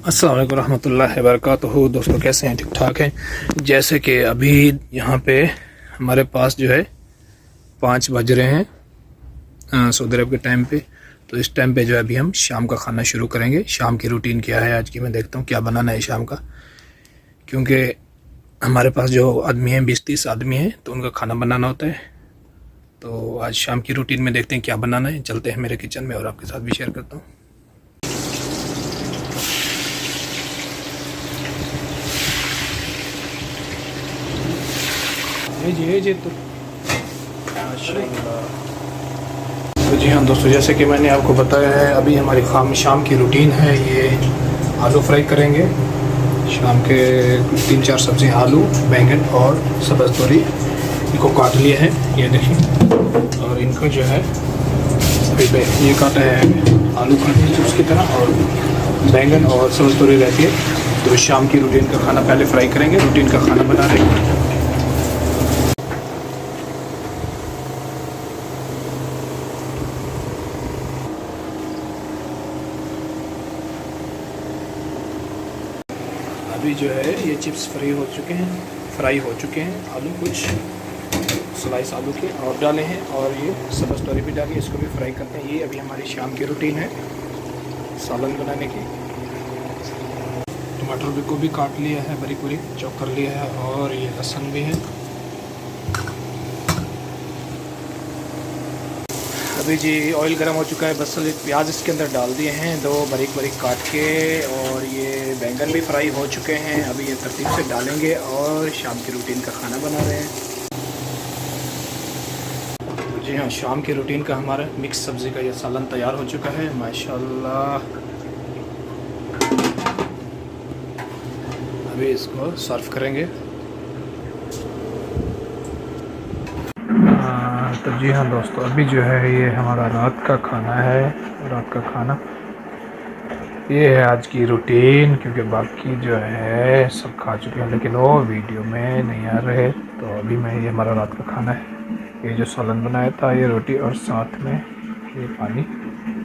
अस्सलाम वालेकुम रहमतुल्लाहि व बरकातुहू। दोस्तों कैसे हैं? ठीक ठाक हैं। जैसे कि अभी यहाँ पे हमारे पास जो है 5 बज रहे हैं सऊदी अरब के टाइम पे। तो इस टाइम पे जो है अभी हम शाम का खाना शुरू करेंगे। शाम की रूटीन क्या है आज की, मैं देखता हूँ क्या बनाना है शाम का, क्योंकि हमारे पास जो आदमी हैं 20-30 आदमी हैं तो उनका खाना बनाना होता है। तो आज शाम की रूटीन में देखते हैं क्या बनाना है। चलते हैं मेरे किचन में और आपके साथ भी शेयर करता हूँ। जी तो जी हाँ दोस्तों, जैसे कि मैंने आपको बताया है अभी हमारी शाम की रूटीन है। ये आलू फ्राई करेंगे शाम के 3-4 सब्ज़ी, आलू, बैंगन और सब्ज़ तोरी। इनको काट लिए हैं, ये देखिए। और इनको जो है ये काटा है, आलू काटे हैं उसकी तरह, और बैंगन और सब्ज़ तोरी रहती है। तो शाम की रूटीन का खाना पहले फ्राई करेंगे, रूटीन का खाना बना रहे हैं। अभी जो है ये चिप्स फ्राई हो चुके हैं। आलू कुछ स्लाइस आलू के और डाले हैं, और ये सब्ज़ तोरी भी डाली, इसको भी फ्राई करते हैं। ये अभी हमारी शाम की रूटीन है सालन बनाने की। टमाटर को भी काट लिया है, बारीक बारीक चॉप कर लिया है, और ये लहसुन भी है। अभी जी ऑयल गर्म हो चुका है, बस प्याज इसके अंदर डाल दिए हैं 2 बारीक बारीक काट के, और ये बैंगन भी फ्राई हो चुके हैं। अभी ये तरतीब से डालेंगे और शाम की रूटीन का खाना बना रहे हैं। जी हाँ, शाम की रूटीन का हमारा मिक्स सब्ज़ी का ये सालन तैयार हो चुका है माशाल्लाह। अभी इसको सर्व करेंगे। तो जी हाँ दोस्तों, अभी जो है ये हमारा रात का खाना है। रात का खाना ये है आज की रूटीन, क्योंकि बाकी जो है सब खा चुके हैं, लेकिन वो वीडियो में नहीं आ रहे। तो अभी मैं ये हमारा रात का खाना है। ये जो सालन बनाया था, ये रोटी और साथ में ये पानी।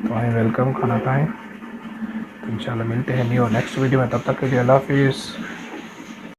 तो आए, वेलकम, खाना खाएँ। तो इंशाल्लाह मिलते हैं न्यू नेक्स्ट वीडियो में। तब तक के लिए अल्लाह हाफिज़।